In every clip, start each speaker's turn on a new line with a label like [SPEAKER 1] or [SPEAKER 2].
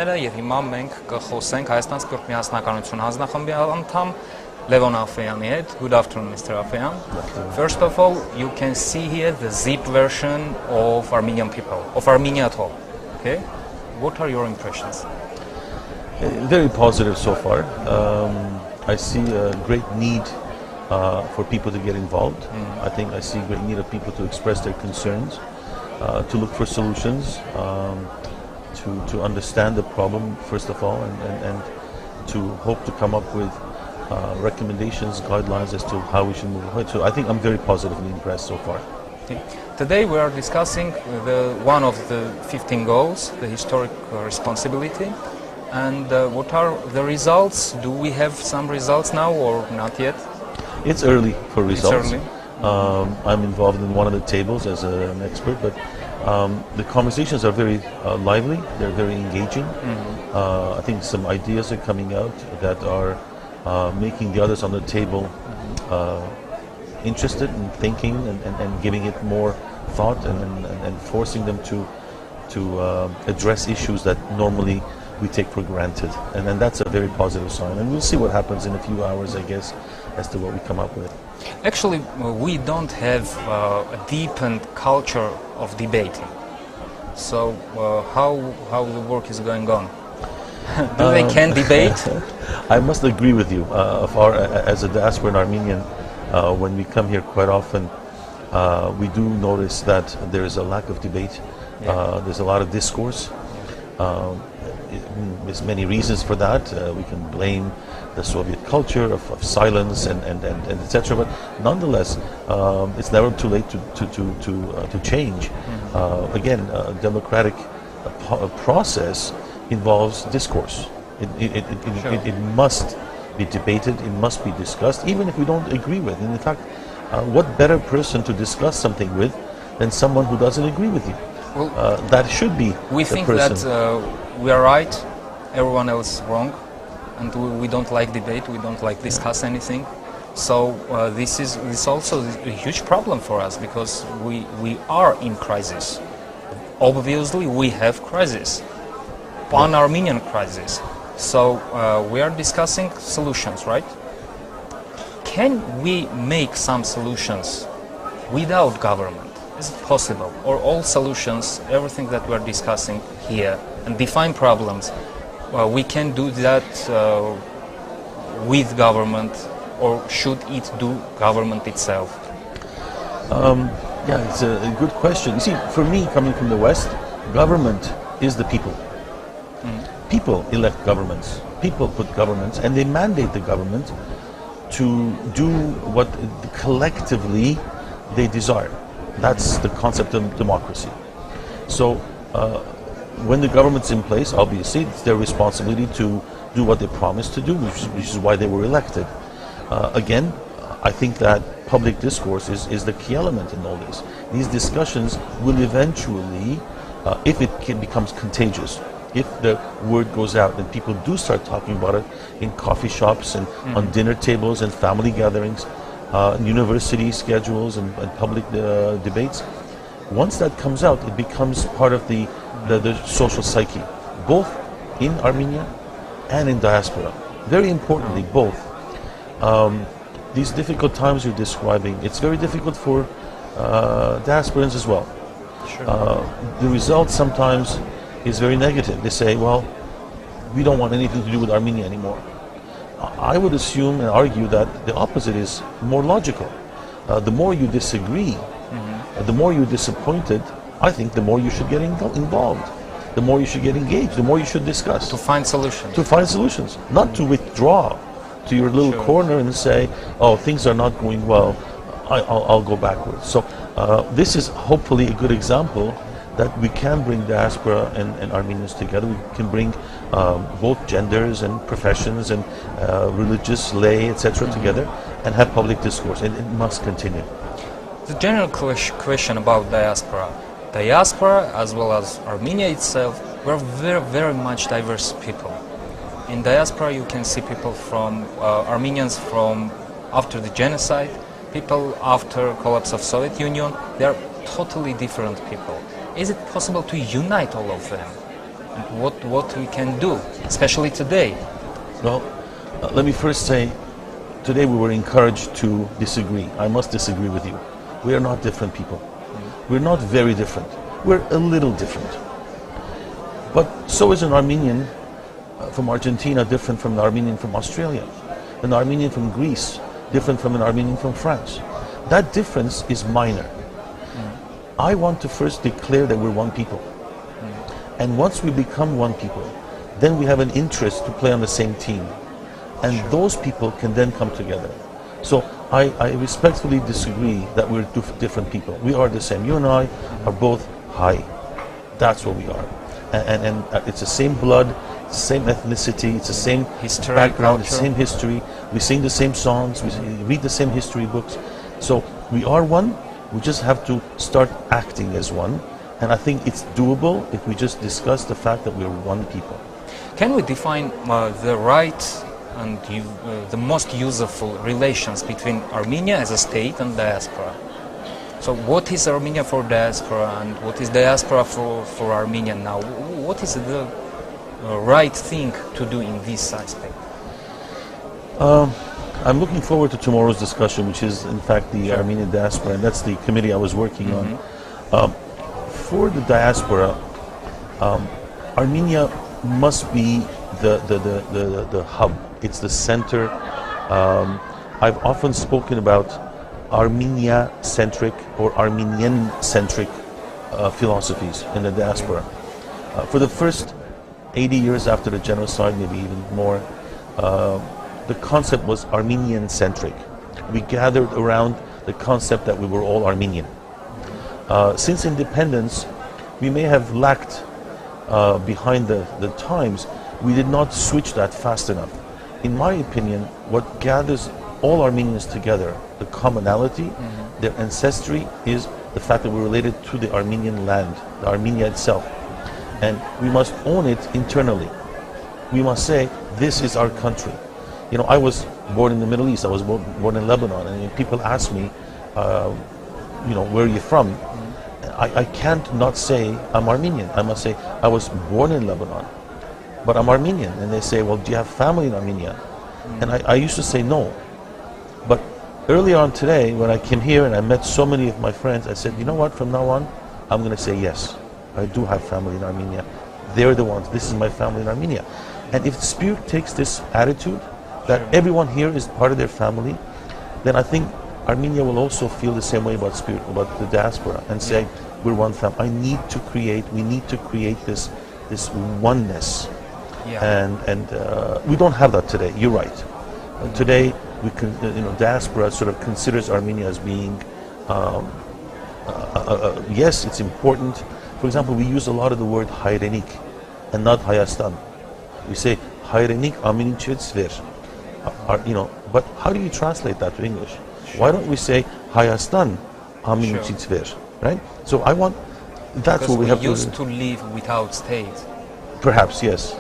[SPEAKER 1] Եվ հիմա մենք կխոսենք Հայաստան Սփյուռք միասնականություն հանձնախմբի անդամ Լևոն Աֆեյանի հետ. Good afternoon, Mr. Afayan. First of all, you can see here the zip version of Armenian people, of Armenia at all. Okay? What are your impressions?
[SPEAKER 2] Very positive so far. I see a great need for people to get involved. I think I see a great need of people to express their concerns, to look for solutions, to understand the problem first of all, and to hope to come up with recommendations, guidelines as to how we should move ahead. So I think I'm very positively impressed so far.
[SPEAKER 1] Okay. Today we are discussing one of the 15 goals, the historic responsibility. And what are the results? Do we have some results now or not yet?
[SPEAKER 2] It's early for results.
[SPEAKER 1] It's early.
[SPEAKER 2] I'm involved in one of the tables as an expert, but the conversations are very lively, they're very engaging. I think some ideas are coming out that are making the others on the table interested in thinking and giving it more thought and forcing them to address issues that normally we take for granted. And then that's a very positive sign. And we'll see what happens in a few hours, I guess, as to what we come up with.
[SPEAKER 1] Actually, we don't have a deepened culture of debating. So how the work is going on? Do they can debate?
[SPEAKER 2] I must agree with you. As a diasporan Armenian, when we come here quite often, we do notice that there is a lack of debate. Yeah. There's a lot of discourse. There's many reasons for that. We can blame the Soviet culture of silence and etc. But nonetheless, it's never too late to change. Again, a democratic process involves discourse. It must be debated. It must be discussed, even if we don't agree with. And in fact, what better person to discuss something with than someone who doesn't agree with you? Well, that should be
[SPEAKER 1] we
[SPEAKER 2] the
[SPEAKER 1] think
[SPEAKER 2] person.
[SPEAKER 1] That we are right, everyone else wrong, and we don't like debate, we don't like discuss anything. So this is also a huge problem for us because we are in crisis. Obviously, we have crisis, pan-Armenian crisis. So we are discussing solutions, right? Can we make some solutions without government? Is it possible? Or all solutions, everything that we're discussing here and define problems, we can do that with government, or should it do government itself?
[SPEAKER 2] Yeah, it's a good question. You see, for me, coming from the West, government is the people. People elect governments. People put governments, and they mandate the government to do what collectively they desire. That's the concept of democracy. So when the government's in place, obviously it's their responsibility to do what they promised to do, which is why they were elected. Again, I think that public discourse is the key element in all this. These discussions will eventually, if it becomes contagious, if the word goes out and people do start talking about it in coffee shops and on dinner tables and family gatherings, university schedules and public debates. Once that comes out, it becomes part of the social psyche, both in Armenia and in diaspora. Very importantly, both. These difficult times you're describing, it's very difficult for diasporans as well.
[SPEAKER 1] Sure.
[SPEAKER 2] The result sometimes is very negative. They say, well, we don't want anything to do with Armenia anymore. I would assume and argue that the opposite is more logical. The more you disagree, the more you're disappointed, I think the more you should get involved, the more you should get engaged, the more you should discuss.
[SPEAKER 1] To find solutions.
[SPEAKER 2] To find solutions, not to withdraw to your little corner and say, oh, things are not going well, I'll go backwards. So this is hopefully a good example that we can bring diaspora and Armenians together. We can bring both genders and professions and religious, lay, etc. together and have public discourse, and it must continue.
[SPEAKER 1] The general question about diaspora. Diaspora, as well as Armenia itself, we're very, very much diverse people. In diaspora, you can see people from Armenians from after the genocide, people after collapse of Soviet Union. They are totally different people. Is it possible to unite all of them what we can do, especially today.
[SPEAKER 2] Well, let me first say, today we were encouraged to disagree. I must disagree with you. We are not different people. We're not very different. We're a little different. But so is an Armenian from Argentina different from an Armenian from Australia. An Armenian from Greece different from an Armenian from France. That difference is minor. I want to first declare that we're one people. And once we become one people, then we have an interest to play on the same team. And those people can then come together. So I respectfully disagree that we're different people. We are the same. You and I are both Hai. That's what we are. And it's the same blood, same ethnicity, it's the same
[SPEAKER 1] history,
[SPEAKER 2] background,
[SPEAKER 1] culture.
[SPEAKER 2] the same history. We sing the same songs, we read the same history books. So we are one. We just have to start acting as one. And I think it's doable if we just discuss the fact that we're one people.
[SPEAKER 1] Can we define the right and the most useful relations between Armenia as a state and diaspora? So what is Armenia for diaspora and what is diaspora for Armenia now? What is the right thing to do in this aspect?
[SPEAKER 2] I'm looking forward to tomorrow's discussion, which is in fact the Armenian diaspora, and that's the committee I was working on. For the diaspora, Armenia must be the hub. It's the center. I've often spoken about Armenia-centric or Armenian-centric philosophies in the diaspora. For the first 80 years after the genocide, maybe even more, the concept was Armenian-centric. We gathered around the concept that we were all Armenian. Since independence, we may have lagged behind the times. We did not switch that fast enough. In my opinion, what gathers all Armenians together, the commonality, their ancestry, is the fact that we're related to the Armenian land, the Armenia itself. And we must own it internally. We must say, this is our country. You know, I was born in the Middle East. I was born in Lebanon. And when people ask me, you know, where are you from? I can't not say I'm Armenian. I must say I was born in Lebanon, but I'm Armenian. And they say, well, do you have family in Armenia? And I used to say no. But early on today, when I came here and I met so many of my friends, I said, you know what, from now on, I'm going to say yes. I do have family in Armenia. They're the ones. This is my family in Armenia. And if the Spirit takes this attitude, that everyone here is part of their family, then I think Armenia will also feel the same way about Spirit, about the diaspora, and say, we're one family. We need to create this oneness. And we don't have that today. You're right. Today, we can, diaspora sort of considers Armenia as being, yes, it's important. For example, we use a lot of the word Hayrenik and not Hayastan. We say Hayrenik Amininchets ver. But how do you translate that to English? Why don't we say Hayastan Amininchets ver, right? So that's what we have to do.
[SPEAKER 1] Because we used to live without state. Perhaps,
[SPEAKER 2] yes.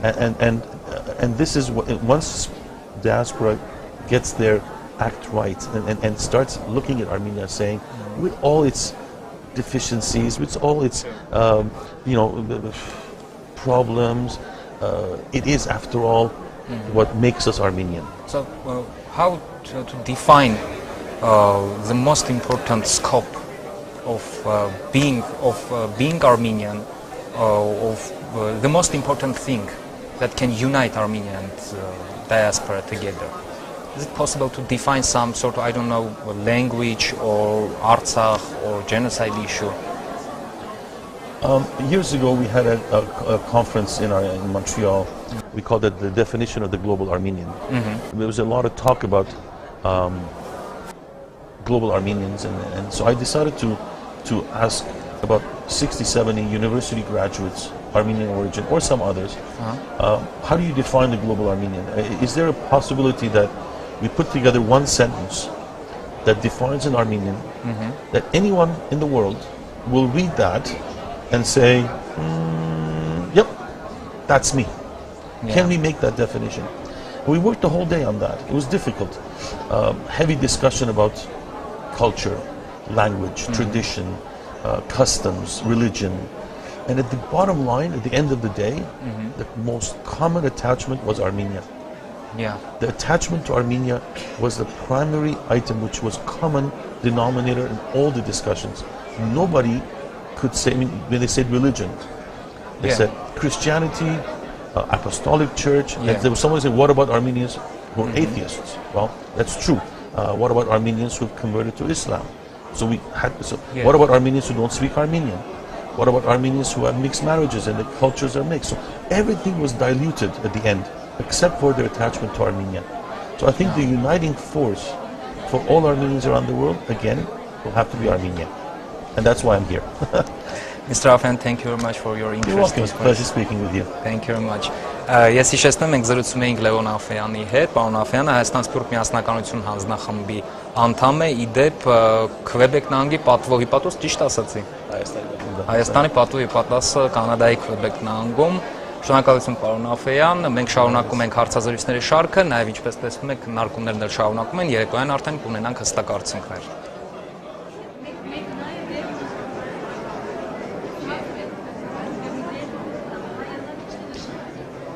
[SPEAKER 2] And this is what, once diaspora gets their act right and starts looking at Armenia saying, with all its deficiencies, with all its problems, it is after all what makes us Armenian.
[SPEAKER 1] So how to define the most important scope of being Armenian, of the most important thing that can unite Armenia and diaspora together? Is it possible to define some sort of, I don't know, language or Artsakh or genocide issue?
[SPEAKER 2] Years ago, we had a conference in Montreal. We called it the definition of the global Armenian. There was a lot of talk about global Armenians, and so I decided to ask about 60, 70 university graduates, Armenian origin, or some others, how do you define the global Armenian? Is there a possibility that we put together one sentence that defines an Armenian, that anyone in the world will read that and say, yep, that's me. Can we make that definition? We worked the whole day on that. It was difficult. Heavy discussion about culture, language, tradition, customs, religion. And at the bottom line, at the end of the day, the most common attachment was Armenia.
[SPEAKER 1] Yeah.
[SPEAKER 2] The attachment to Armenia was the primary item which was common denominator in all the discussions. Nobody could say, I mean, when they said religion, they said Christianity, Apostolic Church, and there was someone who said, what about Armenians who are atheists? Well, that's true. What about Armenians who have converted to Islam? So what about Armenians who don't speak Armenian? What about Armenians who have mixed marriages and the cultures are mixed? So everything was diluted at the end, except for their attachment to Armenia. So I think the uniting force for all Armenians around the world, again, will have to be Armenia. And that's why I'm here.
[SPEAKER 1] Mr. Afen, thank you very much for your interest.
[SPEAKER 2] You're welcome. It's a pleasure speaking with you.
[SPEAKER 1] Thank you very much. Ես հիշեցնում ենք զրուցում էինք Լևոն Աֆեյանի հետ, պարոն Աֆեյանը Հայաստան-Սփյուռք միասնականություն հանձնախմբի անդամ է, իդեպ Քվեբեկ նահանգի պատվո հիպատոս, ճիշտ ասացի։ Հայաստանի պատվո հիպատոսը Կանադայի Քվեբեկ նահանգում։ Շնորհակալություն պարոն Աֆեյան, մենք շարունակում ենք հարցազրույցների շարքը, նաև ինչպես տեսնում եք քննարկումներն էլ շարունակում են, երեկոյան արդեն կունենանք հստակ արդյունքներ։